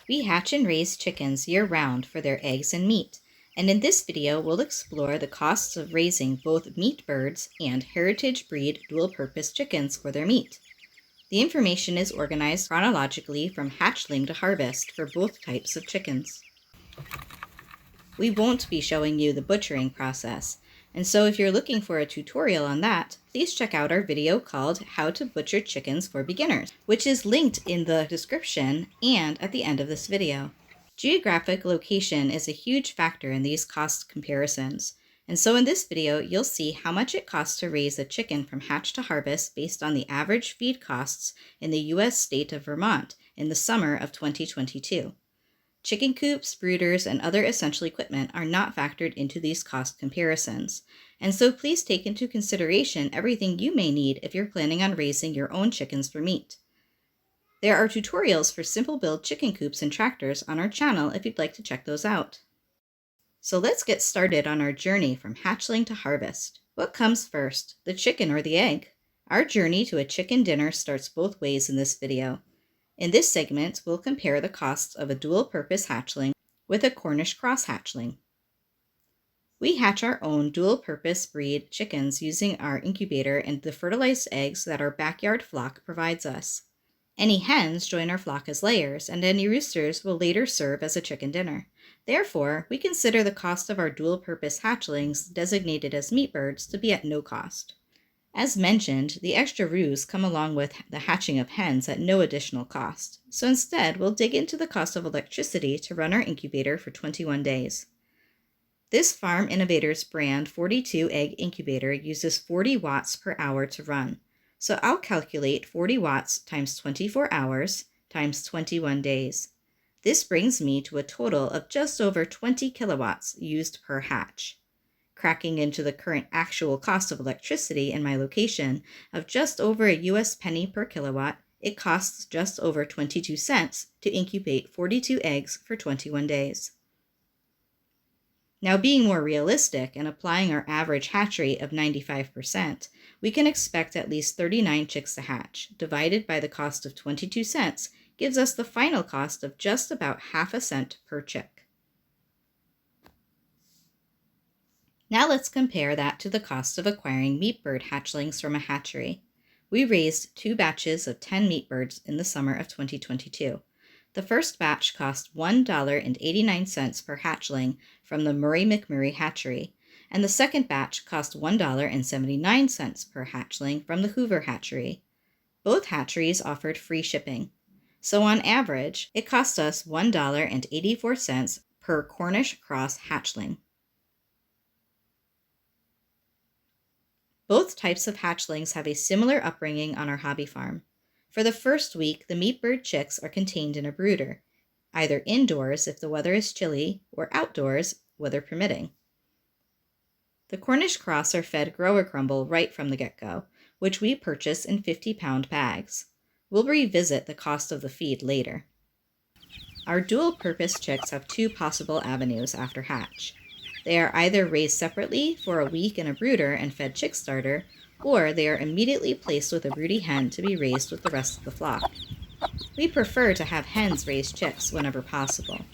We hatch and raise chickens year-round for their eggs and meat, and in this video we'll explore the costs of raising both meat birds and heritage breed dual-purpose chickens for their meat. The information is organized chronologically from hatchling to harvest for both types of chickens. We won't be showing you the butchering process, and so if you're looking for a tutorial on that, please check out our video called How to Butcher Chickens for Beginners, which is linked in the description and at the end of this video. Geographic location is a huge factor in these cost comparisons, and so in this video you'll see how much it costs to raise a chicken from hatch to harvest based on the average feed costs in the U.S. state of Vermont in the summer of 2022. Chicken coops, brooders, and other essential equipment are not factored into these cost comparisons, and so please take into consideration everything you may need if you're planning on raising your own chickens for meat. There are tutorials for simple build chicken coops and tractors on our channel if you'd like to check those out. So let's get started on our journey from hatchling to harvest. What comes first, the chicken or the egg? Our journey to a chicken dinner starts both ways in this video. In this segment, we'll compare the costs of a dual-purpose hatchling with a Cornish Cross hatchling. We hatch our own dual-purpose breed chickens using our incubator and the fertilized eggs that our backyard flock provides us. Any hens join our flock as layers, and any roosters will later serve as a chicken dinner. Therefore, we consider the cost of our dual-purpose hatchlings designated as meat birds to be at no cost. As mentioned, the extra roos come along with the hatching of hens at no additional cost, so instead we'll dig into the cost of electricity to run our incubator for 21 days. This Farm Innovators brand 42 egg incubator uses 40 watts per hour to run, so I'll calculate 40 watts times 24 hours times 21 days. This brings me to a total of just over 20 kilowatts used per hatch. Cracking into the current actual cost of electricity in my location of just over a US penny per kilowatt, it costs just over 22 cents to incubate 42 eggs for 21 days. Now, being more realistic and applying our average hatch rate of 95%, we can expect at least 39 chicks to hatch, divided by the cost of 22 cents gives us the final cost of just about half a cent per chick. Now let's compare that to the cost of acquiring meat bird hatchlings from a hatchery. We raised 2 batches of 10 meat birds in the summer of 2022. The first batch cost $1.89 per hatchling from the Murray McMurray hatchery, and the second batch cost $1.79 per hatchling from the Hoover hatchery. Both hatcheries offered free shipping. So on average, it cost us $1.84 per Cornish Cross hatchling. Both types of hatchlings have a similar upbringing on our hobby farm. For the first week, the meat bird chicks are contained in a brooder, either indoors if the weather is chilly or outdoors, weather permitting. The Cornish Cross are fed grower crumble right from the get-go, which we purchase in 50-pound bags. We'll revisit the cost of the feed later. Our dual-purpose chicks have 2 possible avenues after hatch. They are either raised separately for a week in a brooder and fed chick starter, or they are immediately placed with a broody hen to be raised with the rest of the flock. We prefer to have hens raise chicks whenever possible.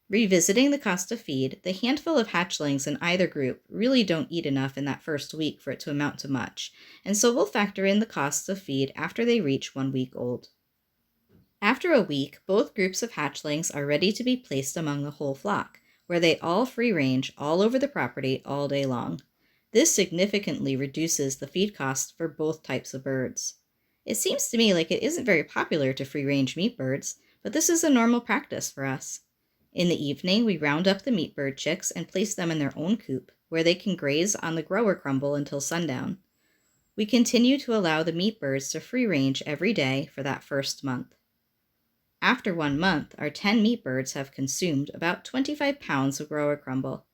Revisiting the cost of feed, the handful of hatchlings in either group really don't eat enough in that first week for it to amount to much, and so we'll factor in the costs of feed after they reach 1 week old. After a week, both groups of hatchlings are ready to be placed among the whole flock, where they all free range all over the property all day long. This significantly reduces the feed costs for both types of birds. It seems to me like it isn't very popular to free range meat birds, but this is a normal practice for us. In the evening, we round up the meat bird chicks and place them in their own coop, where they can graze on the grower crumble until sundown. We continue to allow the meat birds to free range every day for that first month. After 1 month, our 10 meat birds have consumed about 25 pounds of grower crumble.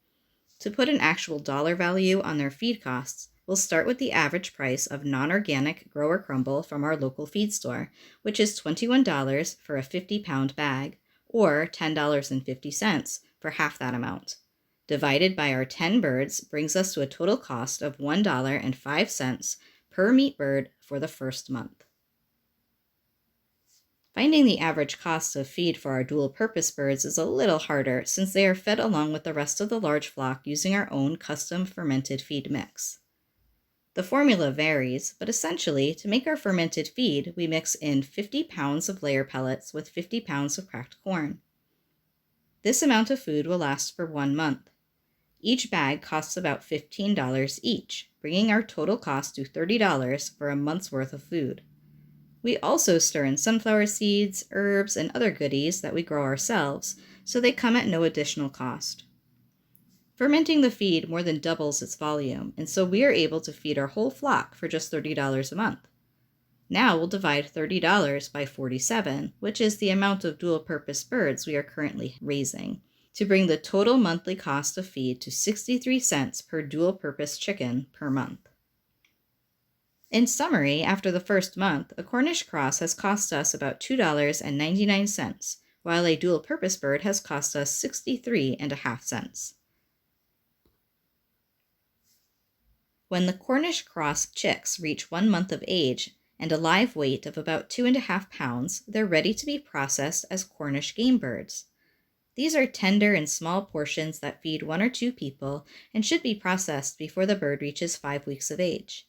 To put an actual dollar value on their feed costs, we'll start with the average price of non-organic grower crumble from our local feed store, which is $21 for a 50-pound bag, or $10.50 for half that amount. Divided by our 10 birds brings us to a total cost of $1.05 per meat bird for the first month. Finding the average cost of feed for our dual-purpose birds is a little harder since they are fed along with the rest of the large flock using our own custom fermented feed mix. The formula varies, but essentially, to make our fermented feed, we mix in 50 pounds of layer pellets with 50 pounds of cracked corn. This amount of food will last for 1 month. Each bag costs about $15 each, bringing our total cost to $30 for a month's worth of food. We also stir in sunflower seeds, herbs, and other goodies that we grow ourselves, so they come at no additional cost. Fermenting the feed more than doubles its volume, and so we are able to feed our whole flock for just $30 a month. Now we'll divide $30 by 47, which is the amount of dual-purpose birds we are currently raising, to bring the total monthly cost of feed to 63 cents per dual-purpose chicken per month. In summary, after the first month, a Cornish Cross has cost us about $2.99, while a dual-purpose bird has cost us 63.5 cents. When the Cornish Cross chicks reach 1 month of age and a live weight of about 2.5 pounds, they're ready to be processed as Cornish game birds. These are tender and small portions that feed 1 or 2 people and should be processed before the bird reaches 5 weeks of age.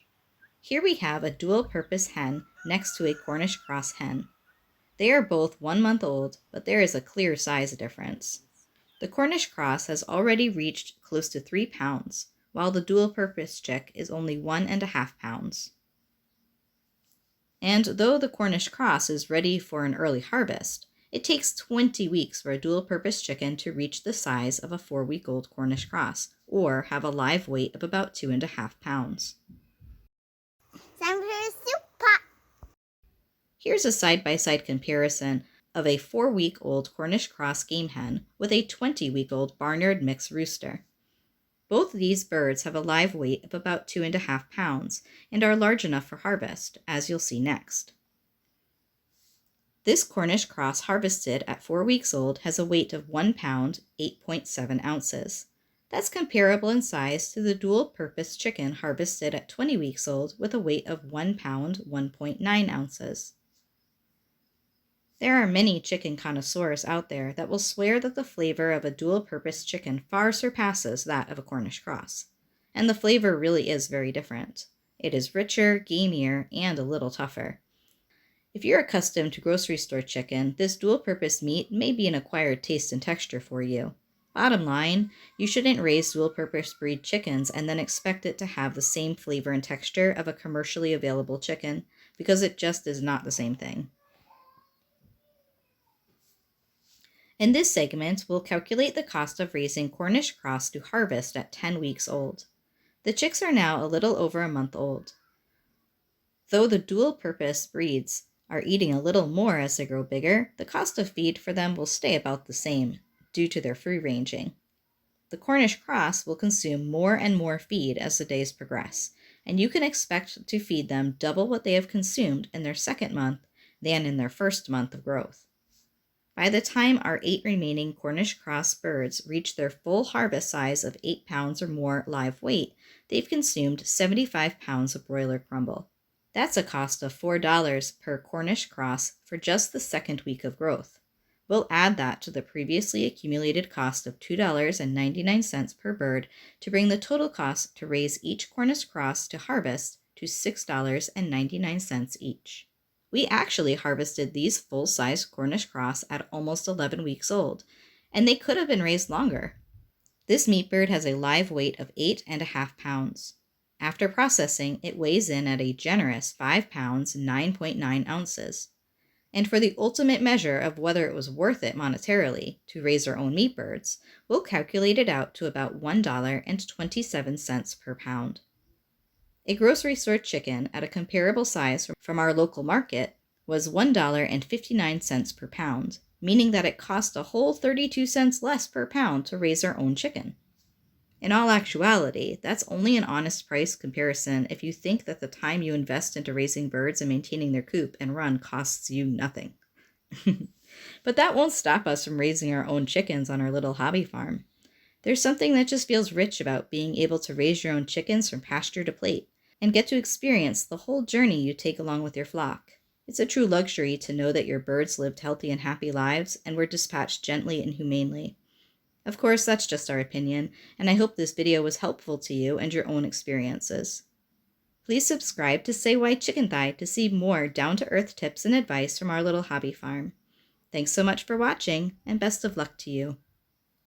Here we have a dual-purpose hen next to a Cornish Cross hen. They are both 1 month old, but there is a clear size difference. The Cornish Cross has already reached close to 3 pounds, while the dual-purpose chick is only 1.5 pounds. And though the Cornish Cross is ready for an early harvest, it takes 20 weeks for a dual-purpose chicken to reach the size of a 4-week-old Cornish Cross, or have a live weight of about 2.5 pounds. Here's a side-by-side comparison of a 4-week-old Cornish Cross game hen with a 20-week-old barnyard mix rooster. Both these birds have a live weight of about 2.5 pounds and are large enough for harvest, as you'll see next. This Cornish Cross harvested at 4 weeks old has a weight of 1 pound, 8.7 ounces. That's comparable in size to the dual-purpose chicken harvested at 20 weeks old with a weight of 1 pound, 1.9 ounces. There are many chicken connoisseurs out there that will swear that the flavor of a dual-purpose chicken far surpasses that of a Cornish Cross. And the flavor really is very different. It is richer, gamier, and a little tougher. If you're accustomed to grocery store chicken, this dual-purpose meat may be an acquired taste and texture for you. Bottom line, you shouldn't raise dual-purpose breed chickens and then expect it to have the same flavor and texture of a commercially available chicken, because it just is not the same thing. In this segment, we'll calculate the cost of raising Cornish Cross to harvest at 10 weeks old. The chicks are now a little over a month old. Though the dual-purpose breeds are eating a little more as they grow bigger, the cost of feed for them will stay about the same due to their free-ranging. The Cornish Cross will consume more and more feed as the days progress, and you can expect to feed them double what they have consumed in their second month than in their first month of growth. By the time our 8 remaining Cornish Cross birds reach their full harvest size of 8 pounds or more live weight, they've consumed 75 pounds of broiler crumble. That's a cost of $4 per Cornish Cross for just the second week of growth. We'll add that to the previously accumulated cost of $2.99 per bird to bring the total cost to raise each Cornish Cross to harvest to $6.99 each. We actually harvested these full-size Cornish Cross at almost 11 weeks old, and they could have been raised longer. This meat bird has a live weight of 8.5 pounds. After processing, it weighs in at a generous 5 pounds, 9.9 ounces. And for the ultimate measure of whether it was worth it monetarily to raise our own meat birds, we'll calculate it out to about $1.27 per pound. A grocery store chicken at a comparable size from our local market was $1.59 per pound, meaning that it cost a whole 32 cents less per pound to raise our own chicken. In all actuality, that's only an honest price comparison if you think that the time you invest into raising birds and maintaining their coop and run costs you nothing. But that won't stop us from raising our own chickens on our little hobby farm. There's something that just feels rich about being able to raise your own chickens from pasture to plate and get to experience the whole journey you take along with your flock. It's a true luxury to know that your birds lived healthy and happy lives and were dispatched gently and humanely. Of course, that's just our opinion, and I hope this video was helpful to you and your own experiences. Please subscribe to Say Why Chicken Thigh to see more down-to-earth tips and advice from our little hobby farm. Thanks so much for watching, and best of luck to you.